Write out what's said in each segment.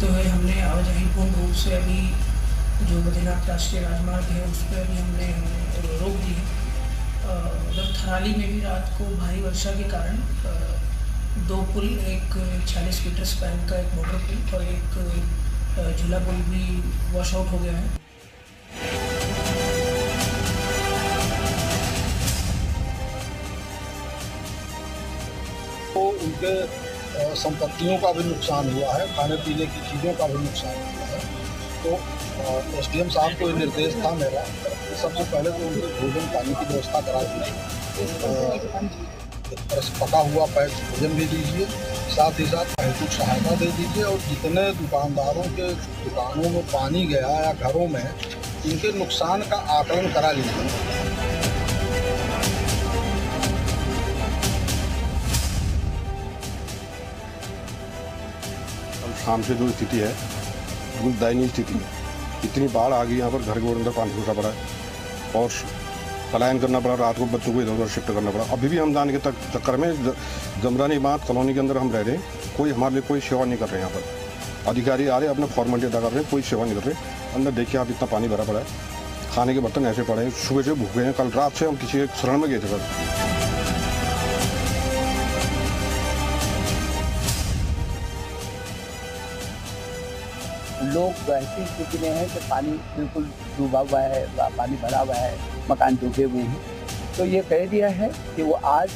देखते हुए हमने आवाजाही पूर्ण रूप से अभी जो बद्रीनाथ राष्ट्रीय राजमार्ग है उस पर अभी हमने रोक दी है। उधर थराली में भी रात को भारी वर्षा के कारण दो पुल, एक 46 मीटर स्पैन का एक मोटर पुल और एक झूला पुल भी वॉश आउट हो गया है। तो उनके संपत्तियों का भी नुकसान हुआ है, खाने पीने की चीज़ों का भी नुकसान हुआ है। तो एसडीएम साहब को ये निर्देश था मेरा, सबसे पहले तो उनके भोजन पानी की व्यवस्था करा दीजिए, पका हुआ पैक भोजन भी दीजिए, साथ ही साथ आर्थिक सहायता दे दीजिए और जितने दुकानदारों के दुकानों में पानी गया या घरों में, इनके नुकसान का आकलन करा लीजिए। शाम से जो स्थिति है बिल्कुल दयनीय स्थिति है। इतनी बाढ़ आ गई, यहाँ पर घर के अंदर पानी घुसा पड़ा है और पलायन करना पड़ा, रात को बच्चों को इधर उधर शिफ्ट करना पड़ा। अभी भी हम जाने के चक्कर में जमरानी बांध कॉलोनी के अंदर हम रह रहे हैं, कोई हमारे लिए कोई सेवा नहीं कर रहे हैं। यहाँ पर अधिकारी आ रहे अपने फॉर्मेलिटी अदा कर रहे हैं, कोई सेवा नहीं कर रहे। अंदर देखिए आप, इतना पानी भरा पड़ा है, खाने के बर्तन ऐसे पड़े हैं, सुबह से भूखे हैं। कल रात से हम किसी एक शरण में गए थे सर। लोग ऐसी स्थिति में है कि पानी बिल्कुल डूबा हुआ है, पानी भरा हुआ है, मकान डूबे हुए हैं। तो ये कह दिया है कि वो आज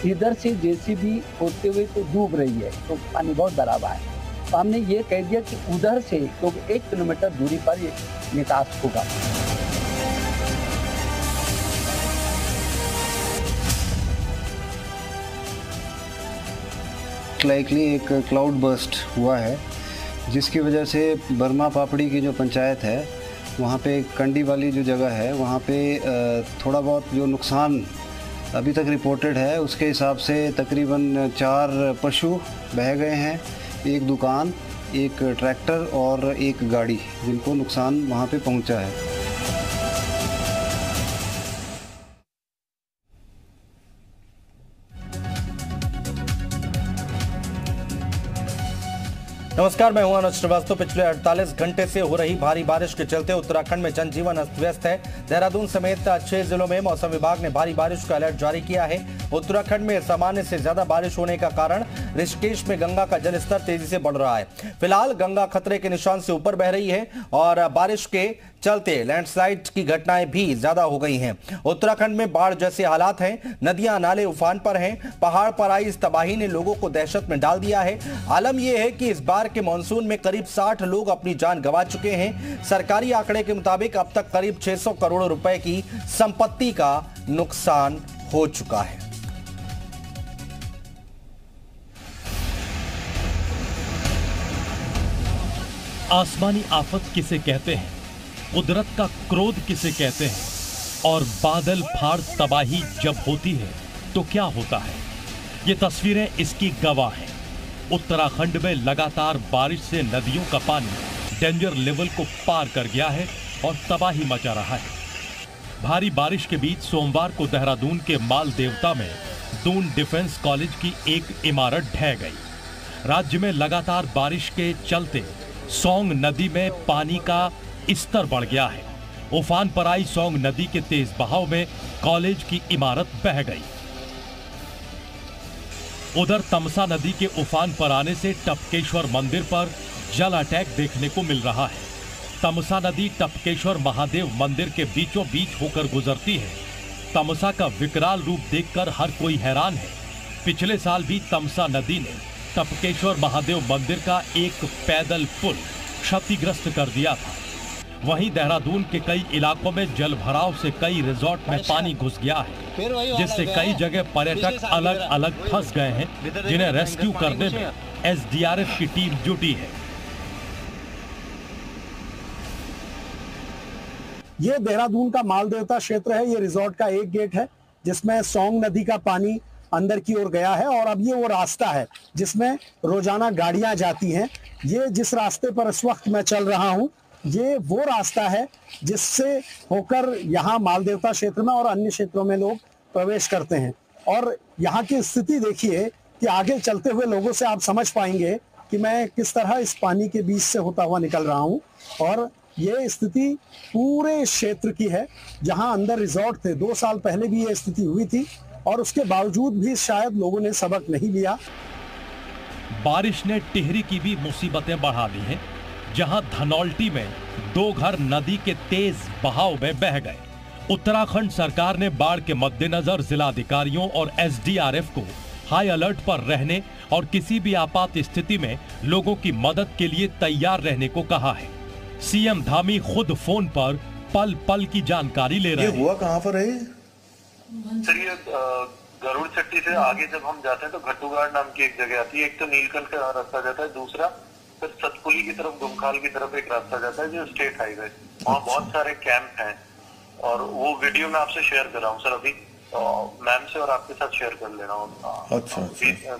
इधर से जेसीबी होते हुए तो डूब रही है, तो पानी बहुत भरा हुआ है। तो हमने ये कह दिया कि उधर से तो 1 किलोमीटर दूरी पर ये निकास होगा। लाइकली एक क्लाउड बर्स्ट हुआ है, जिसकी वजह से बर्मा पापड़ी की जो पंचायत है वहाँ पे कंडी वाली जो जगह है वहाँ पे थोड़ा बहुत जो नुकसान अभी तक रिपोर्टेड है, उसके हिसाब से तकरीबन 4 पशु बह गए हैं, एक दुकान, एक ट्रैक्टर और एक गाड़ी, जिनको नुकसान वहाँ पे पहुँचा है। नमस्कार, मैं हूं अनुज श्रीवास्तव। पिछले 48 घंटे से हो रही भारी बारिश के चलते उत्तराखंड में जनजीवन अस्त व्यस्त है। देहरादून समेत 6 जिलों में मौसम विभाग ने भारी बारिश का अलर्ट जारी किया है। उत्तराखंड में सामान्य से ज्यादा बारिश होने का कारण ऋषिकेश में गंगा का जलस्तर तेजी से बढ़ रहा है। फिलहाल गंगा खतरे के निशान से ऊपर बह रही है और बारिश के चलते लैंडस्लाइड की घटनाएं भी ज्यादा हो गई हैं। उत्तराखंड में बाढ़ जैसे हालात हैं, नदियां नाले उफान पर हैं। पहाड़ पर आई इस तबाही ने लोगों को दहशत में डाल दिया है। आलम यह है कि इस बार के मानसून में करीब 60 लोग अपनी जान गंवा चुके हैं। सरकारी आंकड़े के मुताबिक अब तक करीब 600 करोड़ रुपए की संपत्ति का नुकसान हो चुका है। आसमानी आफत किसे कहते हैं, कुदरत का क्रोध किसे कहते हैं, और बादल फाड़ तबाही जब होती है तो क्या होता है, ये तस्वीरें इसकी गवाह हैं। उत्तराखंड में लगातार बारिश से नदियों का पानी डेंजर लेवल को पार कर गया है और तबाही मचा रहा है। भारी बारिश के बीच सोमवार को देहरादून के माल देवता में दून डिफेंस कॉलेज की एक इमारत ढह गई। राज्य में लगातार बारिश के चलते सोंग नदी में पानी का स्तर बढ़ गया है। उफान पर आई सोंग नदी के तेज बहाव में कॉलेज की इमारत बह गई। उधर तमसा नदी के उफान पर आने से टपकेश्वर मंदिर पर जल अटैक देखने को मिल रहा है। तमसा नदी टपकेश्वर महादेव मंदिर के बीचों बीच होकर गुजरती है। तमसा का विकराल रूप देखकर हर कोई हैरान है। पिछले साल भी तमसा नदी ने टपकेश्वर महादेव मंदिर का एक पैदल पुल क्षतिग्रस्त कर दिया था। वहीं देहरादून के कई इलाकों में जल भराव से कई रिजॉर्ट में पानी घुस गया है, जिससे कई जगह पर्यटक अलग अलग फंस गए हैं, जिन्हें रेस्क्यू करने में एसडीआरएफ की टीम जुटी है। ये देहरादून का मालदेवता क्षेत्र है। ये रिजॉर्ट का एक गेट है जिसमें सोंग नदी का पानी अंदर की ओर गया है और अब ये वो रास्ता है जिसमें रोजाना गाड़ियां जाती हैं। ये जिस रास्ते पर इस वक्त मैं चल रहा हूं, ये वो रास्ता है जिससे होकर यहाँ मालदेवता क्षेत्र में और अन्य क्षेत्रों में लोग प्रवेश करते हैं। और यहाँ की स्थिति देखिए कि आगे चलते हुए लोगों से आप समझ पाएंगे कि मैं किस तरह इस पानी के बीच से होता हुआ निकल रहा हूँ। और ये स्थिति पूरे क्षेत्र की है जहां अंदर रिजॉर्ट थे। 2 साल पहले भी ये स्थिति हुई थी और उसके बावजूद भी शायद लोगों ने सबक नहीं लिया। बारिश ने टिहरी की भी मुसीबतें बढ़ा दी हैं, जहां धनौल्टी में 2 घर नदी के तेज बहाव में बह गए। उत्तराखंड सरकार ने बाढ़ के मद्देनजर जिलाधिकारियों और एसडीआरएफ को हाई अलर्ट पर रहने और किसी भी आपात स्थिति में लोगों की मदद के लिए तैयार रहने को कहा है। सीएम धामी खुद फोन पर पल पल की जानकारी ले रहे हैं। ये हुआ कहाँ पर है सर? ये गरुड़ चट्टी से आगे जब हम जाते हैं तो घट्टूगाड़ नाम की एक जगह आती है। एक तो नीलकंठ का रास्ता जाता है, दूसरा फिर सतपुली की तरफ गुमखाल की तरफ एक रास्ता जाता है जो स्टेट हाईवे। वहाँ बहुत सारे कैंप हैं और वो वीडियो मैं आपसे शेयर कर रहा हूँ सर अभी, मैम से और आपके साथ शेयर कर ले रहा हूँ। अच्छा।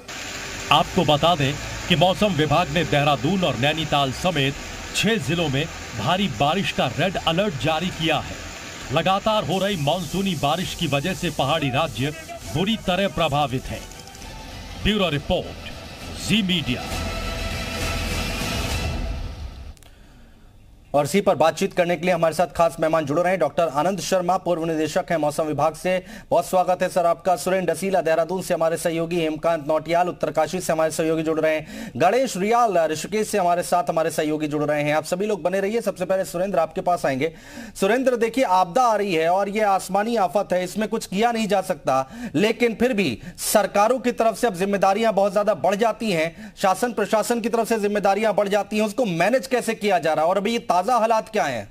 आपको बता दें कि मौसम विभाग ने देहरादून और नैनीताल समेत 6 जिलों में भारी बारिश का रेड अलर्ट जारी किया है। लगातार हो रही मानसूनी बारिश की वजह से पहाड़ी राज्य बुरी तरह प्रभावित है। ब्यूरो रिपोर्ट, जी मीडिया। और इसी पर बातचीत करने के लिए हमारे साथ खास मेहमान जुड़ रहे हैं। डॉक्टर आनंद शर्मा, पूर्व निदेशक हैं मौसम विभाग से। बहुत स्वागत है सर आपका। सुरेंद्र डसीला देहरादून से हमारे सहयोगी, हेमकांत नौटियाल उत्तरकाशी से हमारे सहयोगी जुड़ रहे हैं, गणेश रियाल ऋषिकेश से हमारे साथ हमारे सहयोगी जुड़ रहे हैं। आप सभी लोग बने रहिए। सबसे पहले सुरेंद्र आपके पास आएंगे। सुरेंद्र, देखिए आपदा आ रही है और ये आसमानी आफत है, इसमें कुछ किया नहीं जा सकता, लेकिन फिर भी सरकारों की तरफ से अब जिम्मेदारियां बहुत ज्यादा बढ़ जाती हैं, शासन प्रशासन की तरफ से जिम्मेदारियां बढ़ जाती हैं, उसको मैनेज कैसे किया जा रहा है और अभी ताजा हालात क्या हैं?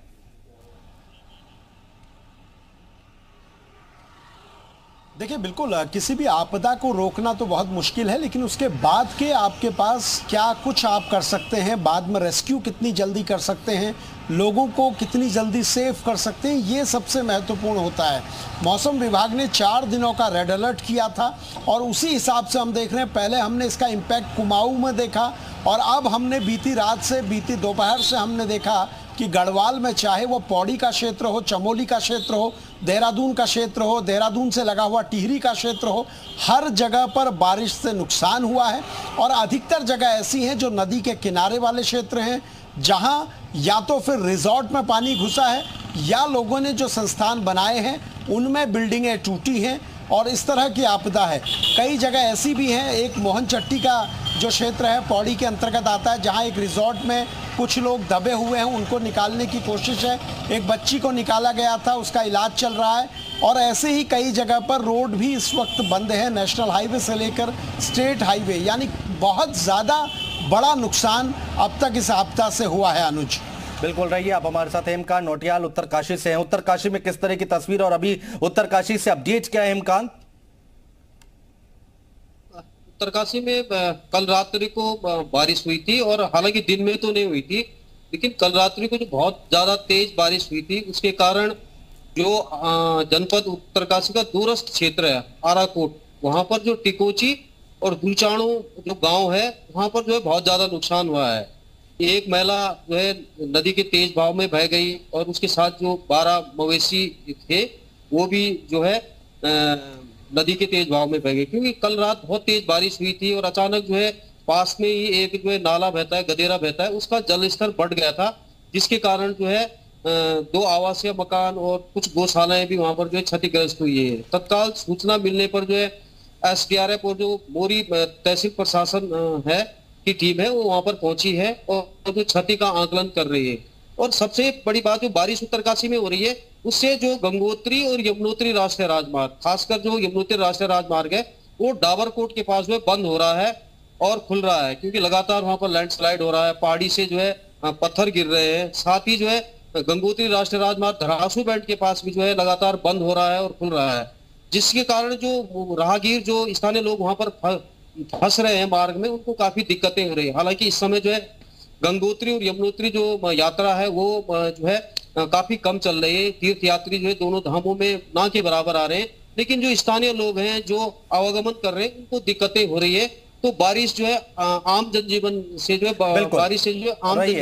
देखिए, बिल्कुल किसी भी आपदा को रोकना तो बहुत मुश्किल है, लेकिन उसके बाद के आपके पास क्या कुछ आप कर सकते हैं, बाद में रेस्क्यू कितनी जल्दी कर सकते हैं, लोगों को कितनी जल्दी सेव कर सकते हैं, ये सबसे महत्वपूर्ण होता है। मौसम विभाग ने 4 दिनों का रेड अलर्ट किया था और उसी हिसाब से हम देख रहे हैं। पहले हमने इसका इम्पैक्ट कुमाऊं में देखा और अब हमने बीती रात से, बीती दोपहर से हमने देखा कि गढ़वाल में, चाहे वो पौड़ी का क्षेत्र हो, चमोली का क्षेत्र हो, देहरादून का क्षेत्र हो, देहरादून से लगा हुआ टिहरी का क्षेत्र हो, हर जगह पर बारिश से नुकसान हुआ है। और अधिकतर जगह ऐसी हैं जो नदी के किनारे वाले क्षेत्र हैं, जहां या तो फिर रिजॉर्ट में पानी घुसा है या लोगों ने जो संस्थान बनाए हैं उनमें बिल्डिंगें टूटी हैं और इस तरह की आपदा है। कई जगह ऐसी भी हैं, एक मोहन चट्टी का जो क्षेत्र है पौड़ी के अंतर्गत आता है, जहां एक रिजॉर्ट में कुछ लोग दबे हुए हैं, उनको निकालने की कोशिश है। एक बच्ची को निकाला गया था, उसका इलाज चल रहा है। और ऐसे ही कई जगह पर रोड भी इस वक्त बंद है, नेशनल हाईवे से लेकर स्टेट हाईवे, यानी बहुत ज़्यादा बड़ा नुकसान अब तक इस आपदा से हुआ है। अनुज, बिल्कुल रहिए आप हमारे साथ। हेमकांत नौटियाल उत्तरकाशी से हैं। उत्तरकाशी में किस तरह की तस्वीर और अभी उत्तरकाशी से अपडेट क्या है हेमकांत? उत्तरकाशी में कल रात्रि को बारिश हुई थी और हालांकि दिन में तो नहीं हुई थी, लेकिन कल रात्रि को जो बहुत ज्यादा तेज बारिश हुई थी उसके कारण जो जनपद उत्तरकाशी का दूरस्थ क्षेत्र है आराकोट, वहां पर जो टिकोची और दुलचाणु जो गांव है वहां पर जो है बहुत ज्यादा नुकसान हुआ है। एक महिला जो है नदी के तेज बहाव में बह गई और उसके साथ जो 12 मवेशी थे वो भी जो है नदी के तेज बहाव में बह गए, क्योंकि कल रात बहुत तेज बारिश हुई थी और अचानक जो है पास में ही एक जो है नाला बहता है, गदेरा बहता है, उसका जल स्तर बढ़ गया था, जिसके कारण जो है 2 आवासीय मकान और कुछ गौशालाएं भी वहां पर जो है क्षतिग्रस्त हुई है। तत्काल सूचना मिलने पर जो है एसडीआरएफ और जो मोरी तहसील प्रशासन है की टीम है वो वहां पर पहुंची है और जो क्षति का आकलन कर रही है। और सबसे बड़ी बात, जो बारिश उत्तरकाशी में हो रही है उससे जो गंगोत्री और यमुनोत्री राष्ट्रीय राजमार्ग, खासकर जो यमुनोत्री राष्ट्रीय राजमार्ग है वो डाबरकोट के पास जो है बंद हो रहा है और खुल रहा है, क्योंकि लगातार वहां पर लैंडस्लाइड हो रहा है, पहाड़ी से जो है पत्थर गिर रहे हैं। साथ ही जो है गंगोत्री राष्ट्रीय राजमार्ग धरासू बैंड के पास भी जो है लगातार बंद हो रहा है और खुल रहा है, जिसके कारण जो राहगीर, जो स्थानीय लोग वहां पर फंस रहे हैं मार्ग में, उनको काफी दिक्कतें हो रही है। हालांकि इस समय जो है गंगोत्री और यमुनोत्री जो यात्रा है वो जो है काफी कम चल रही है। तीर्थ यात्री जो है दोनों धामों में ना के बराबर आ रहे हैं, लेकिन जो स्थानीय लोग हैं जो आवागमन कर रहे हैं उनको दिक्कतें हो रही है। तो बारिश जो है आम जनजीवन से जो है बारिश से जो है आम